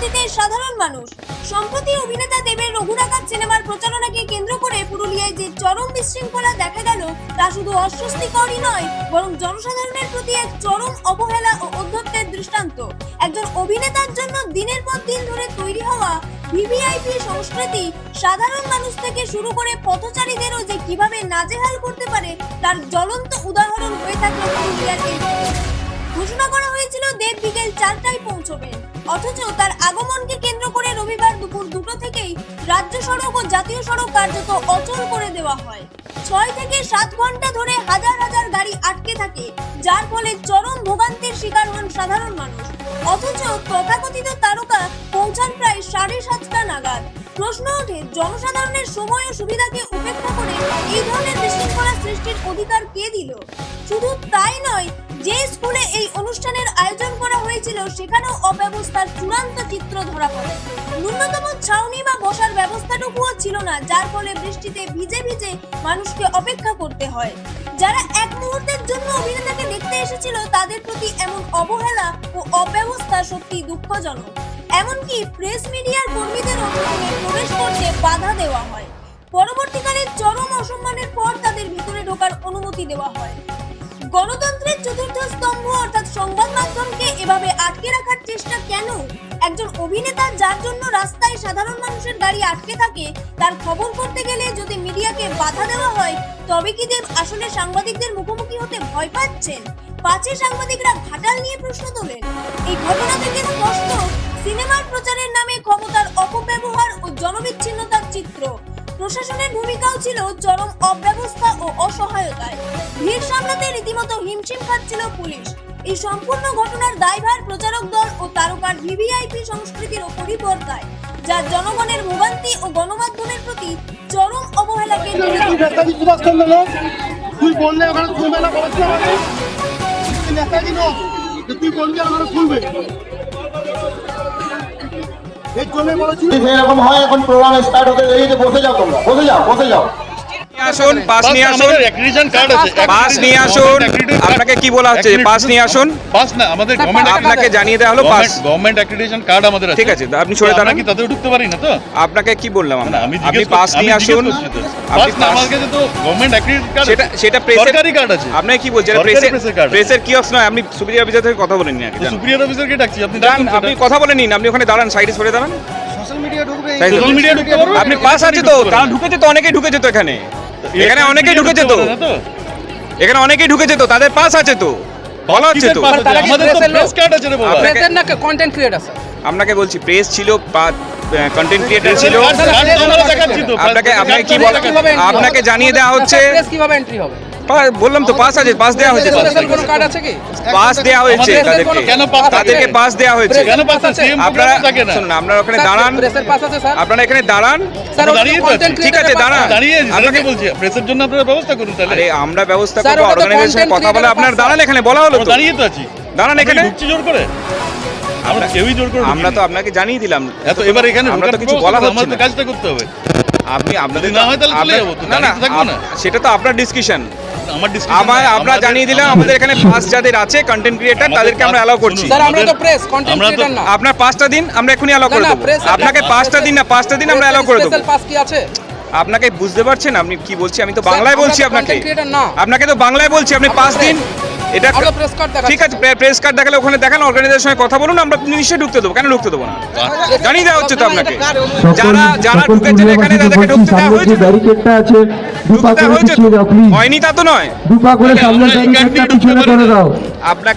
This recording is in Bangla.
উপস্থিতি সাধারণ মানুষ। সম্প্রতি অভিনেতা দেবের রঘুরাঘাত সিনেমার প্রচারণাকে কেন্দ্র করে পুরুলিয়ায় যে চরম বিশৃঙ্খলা দেখা গেল তা শুধু অস্বস্তিকরই নয়, বরং জনসাধারণের প্রতি এক চরম অবহেলা ও অধ্যত্বের দৃষ্টান্ত। একজন অভিনেতার জন্য দিনের পর দিন ধরে তৈরি হওয়া ভিভিআইপি সংস্কৃতি সাধারণ মানুষ থেকে শুরু করে পথচারীদেরও যে কিভাবে নাজেহাল করতে পারে তার জ্বলন্ত উদাহরণ হয়ে থাকলো পুরুলিয়ার এই। ঘোষণা করা হয়েছিল দেব বিকেল 4টায় পৌঁছবেন, অথচ তার আগমনকে কেন্দ্র করে রবিবার দুপুর 2টো থেকেই রাজ্য সড়ক ও জাতীয় সড়ক কার্যত অচল করে দেওয়া হয়। 6 থেকে 7 ঘন্টা ধরে হাজার হাজার গাড়ি আটকে থাকে, যার ফলে চরম ভোগান্তির শিকার হন সাধারণ মানুষ। অথচ তথাকথিত তারকা পৌঁছান প্রায় 7:30টা নাগাদ। প্রশ্ন ওঠে, জনসাধারণের সময় ও সুবিধাকে উপেক্ষা করে এই ধরনের বিশৃঙ্খলা সৃষ্টির অধিকার কে দিল? শুধু তাই নয়, যে স্কুলে এই অনুষ্ঠানের আয়োজন করা হয়েছিল সেখানেও অব্যবস্থার চূড়ান্ত চিত্র ধরা পড়ে। ন্যূনতম ছাউনি বা বসার ব্যবস্থাটুকুও ছিল না, যার ফলে বৃষ্টিতে ভিজে ভিজে মানুষকে অপেক্ষা করতে হয়। যারা এক মুহূর্তের জন্য অভিনেতাকে দেখতে এসেছিল তাদের প্রতি এমন অবহেলা ও অব্যবস্থা সত্যি দুঃখজনক। এমনকি প্রেস মিডিয়ার কর্মীদেরও প্রবেশ করতে বাধা দেওয়া হয়। পরবর্তীকালে চরম অসম্মানের পর তাদের ভিতরে ঢোকার অনুমতি দেওয়া হয়। গণতন্ত্রের চতুর্থ স্তম্ভ অর্থাৎ সংবাদ মাধ্যমকে এভাবে আটকে রাখার চেষ্টা কেন? একজন অভিনেতা যার জন্য রাস্তায় সাধারণ মানুষের গাড়ি আটকে থাকে, তার খবর করতে গেলে যদি মিডিয়াকে বাধা দেওয়া হয়, তবে কি দেব আসলে সাংবাদিকদের মুখোমুখি হতে ভয় পাচ্ছেন? পাছে সাংবাদিকরা ঘাটাল নিয়ে প্রশ্ন তোলেন। এই ঘটনা থেকে স্পষ্ট সিনেমার প্রচারের নামে ক্ষমতার অপব্যবহার ও জনবিচ্ছিন্নতার চিত্র। প্রশাসনের ভূমিকাও ছিল চরম অব্যবস্থা ও অসহায়তায়। ভিড় সামলাতে রীতিমতো হিমশিম খাচ্ছিল পুলিশ। এই সম্পূর্ণ ঘটনার দায়ভার প্রচারক দল ও তারকার ভিভিআইপি সংস্কৃতির ওপরই বর্তায়, যা জনগণের ভোগান্তি ও গণমাধ্যমের প্রতি চরম অবহেলাকে তুই বললে ওখানে শুনবে না, বলেছিলাম আমি নেতাজি নয়, তুই বলবি ওখানে শুনবে। এরকম হয়, এখন প্রোগ্রাম স্টার্ট হতে দেরি, বসে যাও, তোমরা বসে যাও। আসুন, পাস নিয়ে আসুন, পাস নিয়ে আসুন। আপনাকে কি বলা হচ্ছে? পাস নিয়ে আসুন। পাস না, আমাদের গভর্নমেন্ট আপনাকে জানিয়ে দেওয়া হলো পাস। গভর্নমেন্ট অ্যাক্রিডিটেশন কার্ড আমাদের আছে। ঠিক আছে, আপনি সরে দাঁড়ান। কি তাতেও ঢুকতে পারি না তো? আপনাকে কি বললাম আমরা? আমি আপনি পাস নিয়ে আসুন। পাস না, আমার কাছে তো গভর্নমেন্ট অ্যাক্রিডিটেড কার্ড, সেটা প্রেসের সরকারি কার্ড আছে। আপনি কি বলছেন? প্রেসের কি অপশন নয়? আপনি সুপিরিয়র অফিসার থেকে কথা বলে নিন। সুপিরিয়র অফিসারকে ডাকছি, আপনি কথা বলে নিন। আপনি ওখানে দাঁড়ান, সাইডে সরে দাঁড়ান। সোশ্যাল মিডিয়া ঢুকতে পারবে? আপনি পাস আছে তো? তারা ঢুকেছে তো, অনেকেই ঢুকেছে তো এখানে। এখানে অনেকেই ঢুকেছে তো, এখানে অনেকেই ঢুকেছে তো, তাদের পাস আছে তো, বলা হচ্ছে তো। আমাদের তো প্রেস কার্ড আছে রে বাবা। প্রেসের না কন্টেন্ট ক্রিয়েটর স্যার। আপনাকে বলছি প্রেস ছিল, কন্টেন্ট ক্রিয়েটর ছিল। আপনাকে জানিয়ে দেওয়া হচ্ছে। প্রেস কিভাবে এন্ট্রি হবে? বললাম তো পাস আছে, পাস দেওয়া হয়েছে। কোনো কার্ড আছে কি? পাস দেওয়া হয়েছে তাদেরকে। তাদেরকে পাস দেওয়া হয়েছে। কেন পাস আছে? আপনারা শুনুন, আপনারা ওখানে দাঁড়ান। প্রেসের পাস আছে স্যার। আপনারা এখানে দাঁড়ান। স্যার দাঁড়িয়ে তো আছি। ঠিক আছে, দাঁড়ান। দাঁড়িয়ে আপনাকে বলছি প্রেসের জন্য আপনারা ব্যবস্থা করুন তাহলে। আরে আমরা ব্যবস্থা করব, অর্গানাইজেশনের কথা বলে আপনারা দাঁড়ান। এখানে বলা হলো তো, দাঁড়িয়ে তো আছি। দাঁড়ান এখানে। ঢুকছি জোর করে? আমরা কেউই জোর করে আমরা তো আপনাকে জানিয়ে দিলাম। এত এবার এখানে আমরা তো কিছু বলা হচ্ছে না। কাজটা করতে হবে। আপনি আপনাদের না হয় তাহলে চলে যাবো তো। না না, থাকবো না। সেটা তো আপনার ডিসকাশন। আমার আমরা জানিয়ে দিলাম আমাদের এখানে পাস যাদের আছে কন্টেন্ট ক্রিয়েটর তাদেরকে আমরা অ্যালাউ করছি। স্যার আমরা তো প্রেস কন্টেন্ট ক্রিয়েটর না। আপনার পাসটা দিন, আমরা এখনি অ্যালাউ করে দেব। আপনাকে পাসটা দিন না, পাসটা দিন, আমরা অ্যালাউ করে দেব। স্পেশাল পাস কি আছে? আপনাকে বুঝতে পারছেন আপনি কি বলছি? আমি তো বাংলায় বলছি আপনাকে। আপনাকে তো বাংলায় বলছি, আপনি পাস দিন। এটা ঠিক আছে, প্রেস কার্ড দেখালে ওখানে দেখান, অর্গানাইজেশনের সঙ্গে কথা বলুন, আমরা নিশ্চয়ই ঢুকতে দেবো। কেন ঢুকতে দেবো না? জানিয়ে দেওয়া হচ্ছে তো আপনাকে। যারা ঢুকেছেন এখানে তাদেরকে ঢুকতে দেওয়া হয়েছে। ব্যারিকেডটা আছে, ঢুকতে দেওয়া হয়েছে, হয়নি তা তো নয়। দুপা করে সামনে ব্যারিকেডটা পিছনে করে দাও। আপনাকে